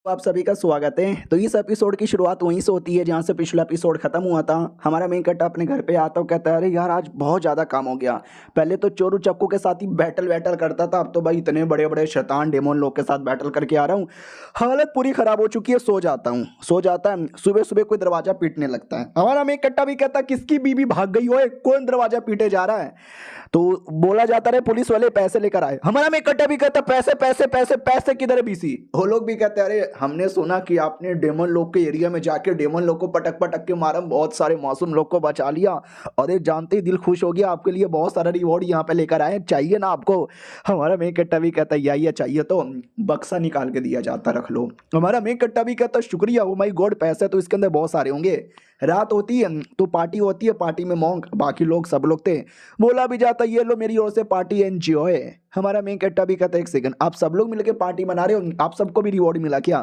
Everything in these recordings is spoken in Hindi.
तो आप सभी का स्वागत है। तो इस एपिसोड की शुरुआत वहीं से होती है जहाँ से पिछला एपिसोड खत्म हुआ था। हमारा मेन कट्टा अपने घर पे आता है, कहता है अरे यार आज बहुत ज़्यादा काम हो गया। पहले तो चोरू चक्कू के साथ ही बैटल बैटल करता था, अब तो भाई इतने बड़े बड़े शैतान डेमोन लोग के साथ बैटल करके आ रहा हूँ। हालत पूरी खराब हो चुकी है, सो जाता हूँ। सो जाता है, सुबह सुबह कोई दरवाजा पीटने लगता है। हमारा मेन कट्टा भी कहता किसकी बीबी भाग गई हो, कौन दरवाजा पीटे जा रहा है। तो बोला जाता रहे पुलिस वाले पैसे लेकर आए। हमारा में कट्टा भी कहता पैसे पैसे पैसे पैसे किधर है बीसी। वो लोग भी कहते अरे हमने सुना कि आपने डेमन लोग के एरिया में जाके डेमन लोग को पटक पटक के मारा, बहुत सारे मासूम लोग को बचा लिया। और ये जानते ही दिल खुश हो गया, आपके लिए बहुत सारा रिवॉर्ड यहाँ पे लेकर आए, चाहिए ना आपको। हमारा में कट्टा भी कहता यही चाहिए तो बक्सा निकाल के दिया जाता, रख लो। हमारा में कट्टा भी कहता शुक्रिया, ओ माई गॉड, पैसे तो इसके अंदर बहुत सारे होंगे। रात होती है तो पार्टी होती है, पार्टी में मोंक बाकी लोग सब लोग थे। बोला भी जाता ये लो मेरी ओर से पार्टी एंजॉय। हमारा मेन कट्टा भी कहता एक सेकंड, आप सब लोग मिलकर पार्टी मना रहे हो, आप सबको भी रिवॉर्ड मिला क्या।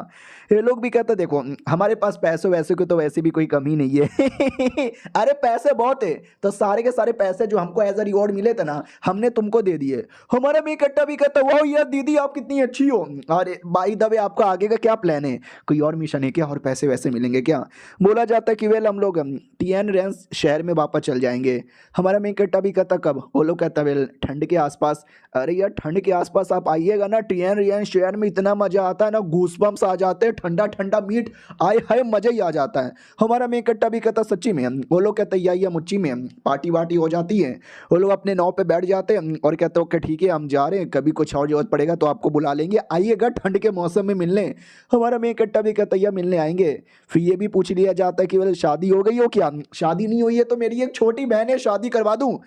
ये लोग भी कहते देखो हमारे पास पैसे वैसे की तो वैसे भी कोई कमी नहीं है। अरे पैसे बहुत है तो सारे के सारे पैसे जो हमको एज अ रिवॉर्ड मिले थे ना, हमने तुमको दे दिए। हमारा मेन कट्टा भी कहता वाह यार दीदी आप कितनी अच्छी हो। अरे बाई द वे आपका आगे का क्या प्लान है, कोई और मिशन है क्या, और पैसे वैसे मिलेंगे क्या। बोला जाता है कि वेल हम लोग टीएन रेंस शहर में वापस चल जाएंगे। हमारा मेन कट्टा भी कहता कब, वो लोग कहता वेल ठंड के आसपास। अरे यार ठंड के आसपास आप आइएगा ना, टीएन रेंस शहर में इतना मजा आता है ना, गूसबम्स आ जाते हैं, ठंडा ठंडा मीट आए हाय मजा ही आ जाता है। हमारा मेन कट्टा भी कहता सच्ची में। वो लोग कहते या मुच्ची में पार्टी वार्टी हो जाती है। वो लोग अपने नाव पे बैठ जाते हैं और कहते ओके ठीक है हम जा रहे हैं, कभी कुछ और जरूरत पड़ेगा तो आपको बुला लेंगे, आइएगा ठंड के मौसम में मिलने। हमारा मेन कट्टा भी कहता या मिलने आएंगे। फिर ये भी पूछ लिया जाता है कि बोले शादी हो गई हो क्या, शादी नहीं हुई है तो मेरी एक छोटी बहन है, शादी करवा दूं।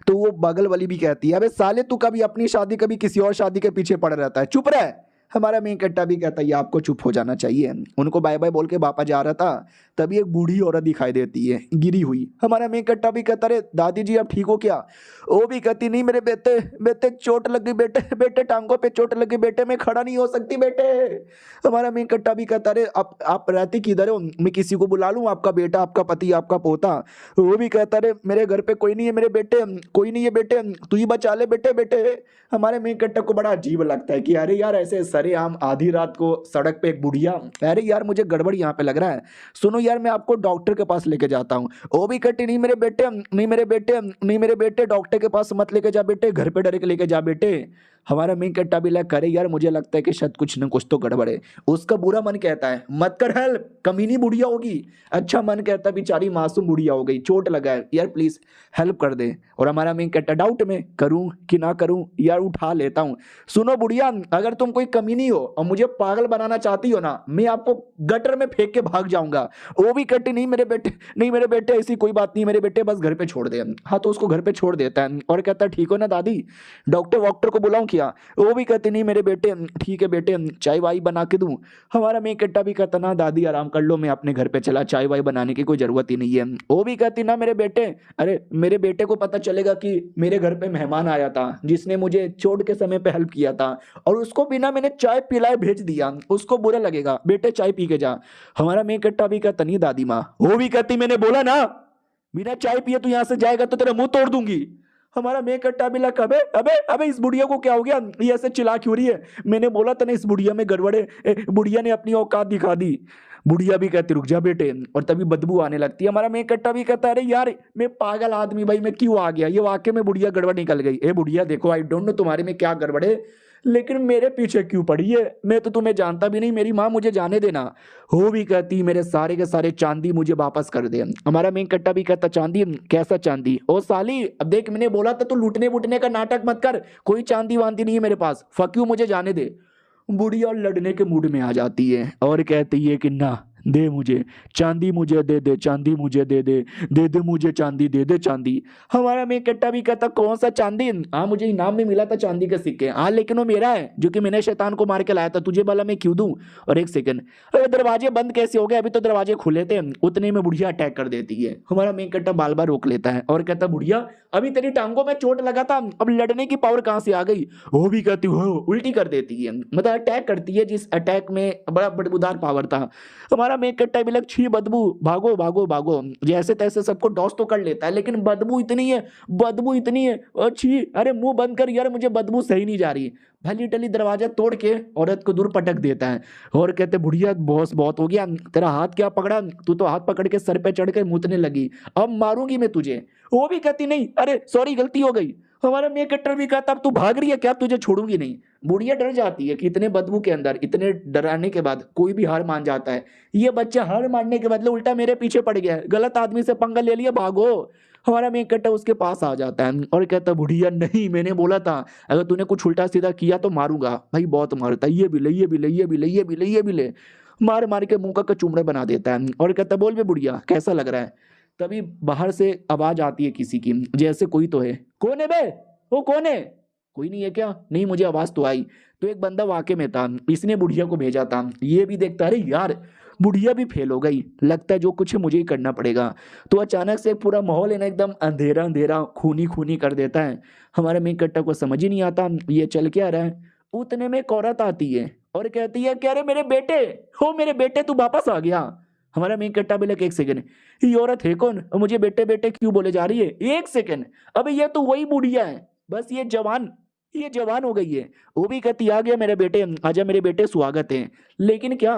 तो वो बगल वाली भी कहती है अबे साले तू कभी अपनी शादी कभी किसी और शादी के पीछे पड़ रहता है, चुप रह। हमारा मेन कट्टा भी कहता है आपको चुप हो जाना चाहिए। उनको बाय बाय बोल के वापस जा रहा था, तभी एक बूढ़ी औरत दिखाई देती है गिरी हुई। हमारा मेन कट्टा भी कहता अरे दादी जी आप ठीक हो क्या। वो भी कहती नहीं मेरे बेटे बेटे चोट लग गई, बेटे बेटे टांगों पे चोट लग गई, बेटे मैं खड़ा नहीं हो सकती बेटे। हमारा मेन कट्टा भी कहता अरे आप रहती किधर हो, मैं किसी को बुला लूं, आपका बेटा आपका पति आपका पोता। वो भी कहता अरे मेरे घर पे कोई नहीं है मेरे बेटे, कोई नहीं है बेटे, तू ही बचा ले बेटे बेटे। हमारे मेन कट्टा को बड़ा अजीब लगता है कि अरे यार ऐसे सरेआम आधी रात को सड़क पे एक बुढ़िया, अरे यार मुझे गड़बड़ यहाँ पे लग रहा है, सुनो यार मैं आपको डॉक्टर के पास लेके जाता हूँ। वो भी कट्टी नहीं मेरे बेटे नहीं मेरे बेटे नहीं मेरे बेटे, डॉक्टर के पास मत लेके जा बेटे, घर पे डायरेक्ट लेके जा बेटे। हमारा मेन कट्टा भी लग करे यार मुझे लगता है कि शायद कुछ न कुछ तो गड़बड़ है। उसका बुरा मन कहता है मत कर हेल्प, कमीनी बुढ़िया होगी। अच्छा मन कहता है बेचारी मासूम बुढ़िया हो गई, चोट लगा है यार प्लीज हेल्प कर दे। और हमारा मेन कट्टा डाउट में करूं कि ना करूं, यार उठा लेता हूं। सुनो बुढ़िया अगर तुम कोई कमीनी हो और मुझे पागल बनाना चाहती हो ना, मैं आपको गटर में फेंक के भाग जाऊंगा। वो भी कट्टी नहीं मेरे बेटे नहीं मेरे बेटे ऐसी कोई बात नहीं मेरे बेटे, बस घर पे छोड़ दे। हाँ तो उसको घर पे छोड़ देता है और कहता है ठीक हो ना दादी, डॉक्टर वॉक्टर को बुलाऊं क्या। वो भी कहती नहीं मेरे बेटे ठीक है बेटे, चाय वाई बना के दूं। हमारा मेन कट्टा भी कहता ना दादी आराम कर लो, मैं अपने घर पे चला, चाय वाई बनाने की कोई जरूरत ही नहीं है। वो भी कहती ना मेरे बेटे, अरे मेरे बेटे को पता चलेगा कि मेरे घर पे मेहमान आया था जिसने मुझे चोट के समय पे हेल्प किया था और उसको बिना मैंने चाय पिलाए भेज दिया, उसको बुरा लगेगा, बेटे चाय पी के जा। हमारा मेन कट्टा भी कहता नहीं दादी माँ। वो भी कहती मैंने बोला ना बिना चाय पिए तू यहां से जाएगा तो तेरा मुंह तोड़ दूंगी। हमारा मेन कट्टा भी लग अबे अबे अबे इस बुढ़िया को क्या हो गया, ये ऐसे चिल्ला क्यों रही है, मैंने बोला था ना इस बुढ़िया में गड़बड़े, बुढ़िया ने अपनी औकात दिखा दी। बुढ़िया भी कहती रुक जा बेटे, और तभी बदबू आने लगती है। हमारा मेन कट्टा भी कहता है अरे यार मैं पागल आदमी भाई मैं क्यों आ गया, ये वाकई में बुढ़िया गड़बड़ निकल गई। ए बुढ़िया देखो आई डोंट नो तुम्हारे में क्या गड़बड़ है, लेकिन मेरे पीछे क्यों पड़ी है, मैं तो तुम्हें जानता भी नहीं, मेरी माँ मुझे जाने देना। वो भी कहती मेरे सारे के सारे चांदी मुझे वापस कर दे। हमारा मेन कट्टा भी कहता चांदी, कैसा चांदी, ओ साली अब देख मैंने बोला था तू लूटने वूटने का नाटक मत कर, कोई चांदी वांदी नहीं है मेरे पास, फक यू मुझे जाने दे। बुढ़िया लड़ने के मूड में आ जाती है और कहती है कि ना दे मुझे चांदी, मुझे दे दे चांदी, मुझे दे दे मुझे चांदी, दे दे चांदी। हमारा मेन कट्टा भी कहता कौन सा चांदी, हाँ मुझे इनाम में मिला था चांदी के सिक्के, हाँ लेकिन वो मेरा है जो कि मैंने शैतान को मार के लाया था, तुझे वाला मैं क्यों दूं। और एक सेकंड अरे दरवाजे बंद कैसे हो गए, अभी तो दरवाजे खुले थे। उतने में बुढ़िया अटैक कर देती है। हमारा मेन कट्टा बाल बाल रोक लेता है और कहता बुढ़िया अभी तेरी टांगों में चोट लगा था, अब लड़ने की पावर कहां से आ गई। वो भी कहती हो उल्टी कर देती है, मतलब अटैक करती है जिस अटैक में बड़ा बदबूदार पावर था। हमारा हमारा मेन कट्टा भी लग, छी बदबू, भागो भागो भागो। जैसे तैसे सबको डॉस तो कर लेता है, लेकिन बदबू इतनी है, बदबू इतनी है, अच्छी, अरे मुंह बंद कर यार, मुझे बदबू सही नहीं जा रही। भली टली दरवाजा तोड़ के औरत को दूर पटक देता है और कहते बुढ़िया बॉस बहुत हो गया, तेरा हाथ क्या पकड़ा, तू तो हाथ पकड़ के सर पे चढ़ के मुतने लगी, अब मारूंगी मैं तुझे। वो भी कहती नहीं, अरे सॉरी गलती हो गई। हमारा मेन कट्टर भी कहता अब तू भाग रही है क्या, तुझे छोड़ूंगी नहीं। बुढ़िया डर जाती है कि इतने बदबू के अंदर, इतने डराने के बाद कोई भी हार मान जाता है। ये बच्चा हार मानने के बदले उल्टा मेरे पीछे पड़ गया है, गलत आदमी से पंगा ले लिया, भागो। हमारा मेन कट्टा उसके पास आ जाता है और कहता बुढ़िया नहीं, मैंने बोला था अगर तूने कुछ उल्टा सीधा किया तो मारूंगा। भाई बहुत मारता है, ये भी ले, ये भी ले, ये भी ले, ये भी ले, ये भी ले, मार मार के मुंह का चुमड़े बना देता है और कहता बोल बे बुढ़िया कैसा लग रहा है। तभी बाहर से आवाज आती है किसी की, जैसे कोई तो है। कौन है बे, वो कौन है? कोई नहीं है क्या? नहीं मुझे आवाज तो आई। तो एक बंदा वाकई में था, इसने बुढ़िया को भेजा था। ये भी देखता अरे यार बुढ़िया भी फेल हो गई, लगता है जो कुछ है मुझे ही करना पड़ेगा। तो अचानक से पूरा माहौल है ना एकदम अंधेरा अंधेरा खूनी खूनी कर देता है। हमारे मेन कट्टा को समझ ही नहीं आता ये चल क्या रहा है। उतने में एक औरत आती है और कहती है कि अरे मेरे बेटे, हो मेरे बेटे तू वापस आ गया। हमारा मेन कट्टा भी लगे एक सेकंड, ये औरत है कौन, मुझे बेटे बेटे क्यों बोले जा रही है? एक सेकंड, अबे ये तो वही बुढ़िया है, बस ये जवान हो गई है। वो भी कहती आ गया मेरे बेटे, आजा मेरे बेटे स्वागत है। लेकिन क्या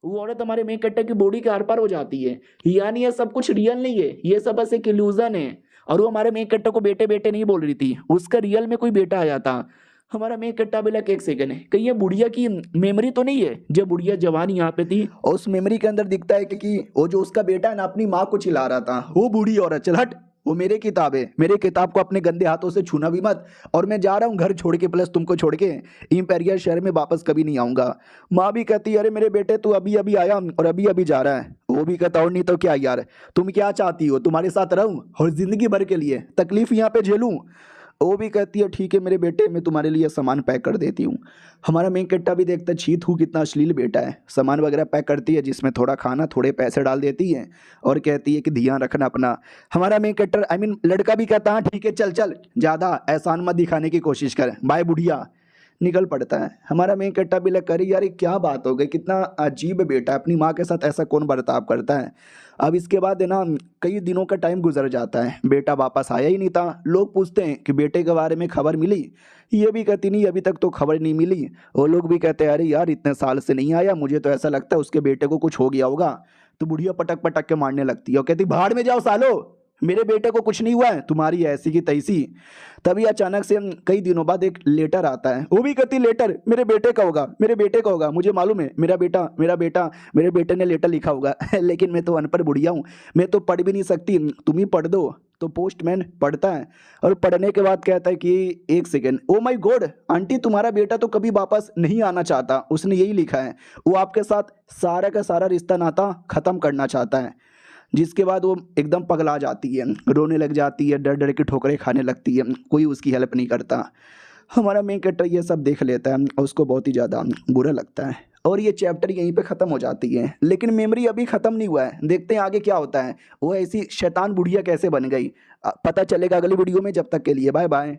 वो औरत हमारे मेन कट्टा की बॉडी के आर पार हो जाती है, यानी ये सब कुछ रियल नहीं है, ये सब बस एक इल्यूजन है। और वो हमारे मेन कट्टा को बेटे बेटे नहीं बोल रही थी, उसका रियल में कोई बेटा आया था। हमारा मेन कट्टा भी लग एक सेकंड है, कहीं ये बुढ़िया की मेमोरी तो नहीं है जब बुढ़िया जवान यहाँ पे थी। और उस मेमोरी के अंदर दिखता है कि वो जो उसका बेटा है ना अपनी माँ को चिल्ला रहा था, वो बूढ़ी औरत, चल हट, वो मेरे किताब है, मेरे किताब को अपने गंदे हाथों से छूना भी मत, और मैं जा रहा हूँ घर छोड़ के, प्लस तुमको छोड़ के इम्पेरियल शहर में वापस कभी नहीं आऊंगा। माँ भी कहती है अरे मेरे बेटे तू अभी अभी आया और अभी अभी जा रहा है। वो भी कहता और नहीं तो क्या यार, तुम क्या चाहती हो, तुम्हारे साथ रहूं और जिंदगी भर के लिए तकलीफ यहाँ पे झेलूं? वो भी कहती है ठीक है मेरे बेटे, मैं तुम्हारे लिए सामान पैक कर देती हूँ। हमारा मेन कट्टा भी देखता है छीत हूँ कितना अश्लील बेटा है। सामान वगैरह पैक करती है जिसमें थोड़ा खाना थोड़े पैसे डाल देती है और कहती है कि ध्यान रखना अपना। हमारा मेन कट्टर लड़का भी कहता है ठीक है चल चल, ज़्यादा एहसान मत दिखाने की कोशिश कर, बाय बुढ़िया, निकल पड़ता है। हमारा मेन कट्टा भी लग करी यार ये क्या बात हो गई, कितना अजीब बेटा है, अपनी माँ के साथ ऐसा कौन बर्ताव करता है। अब इसके बाद है ना कई दिनों का टाइम गुजर जाता है, बेटा वापस आया ही नहीं था। लोग पूछते हैं कि बेटे के बारे में खबर मिली, ये भी कहती नहीं अभी तक तो खबर नहीं मिली। वो लोग भी कहते हैं अरे यार इतने साल से नहीं आया, मुझे तो ऐसा लगता है उसके बेटे को कुछ हो गया होगा। तो बुढ़िया पटक पटक के मारने लगती है और कहती भाड़ में जाओ सालो, मेरे बेटे को कुछ नहीं हुआ है, तुम्हारी ऐसी की तैसी। तभी अचानक से कई दिनों बाद एक लेटर आता है, वो भी कहती लेटर मेरे बेटे का होगा, मेरे बेटे का होगा, मुझे मालूम है, मेरा बेटा मेरा बेटा, मेरे बेटे ने लेटर लिखा होगा लेकिन मैं तो अनपढ़ बुढ़िया हूँ, मैं तो पढ़ भी नहीं सकती, तुम ही पढ़ दो। तो पोस्टमैन पढ़ता है और पढ़ने के बाद कहता है कि एक second, oh my God aunty तुम्हारा बेटा तो कभी वापस नहीं आना चाहता, उसने यही लिखा है, वो आपके साथ सारा का सारा रिश्ता नाता खत्म करना चाहता है। जिसके बाद वो एकदम पगला जाती है, रोने लग जाती है, डर डर के ठोकरें खाने लगती है, कोई उसकी हेल्प नहीं करता। हमारा मेन कैरेक्टर ये सब देख लेता है और उसको बहुत ही ज़्यादा बुरा लगता है और ये चैप्टर यहीं पे ख़त्म हो जाती है। लेकिन मेमोरी अभी ख़त्म नहीं हुआ है, देखते हैं आगे क्या होता है, वो ऐसी शैतान बुढ़िया कैसे बन गई, पता चलेगा अगली वीडियो में। जब तक के लिए बाय बाय।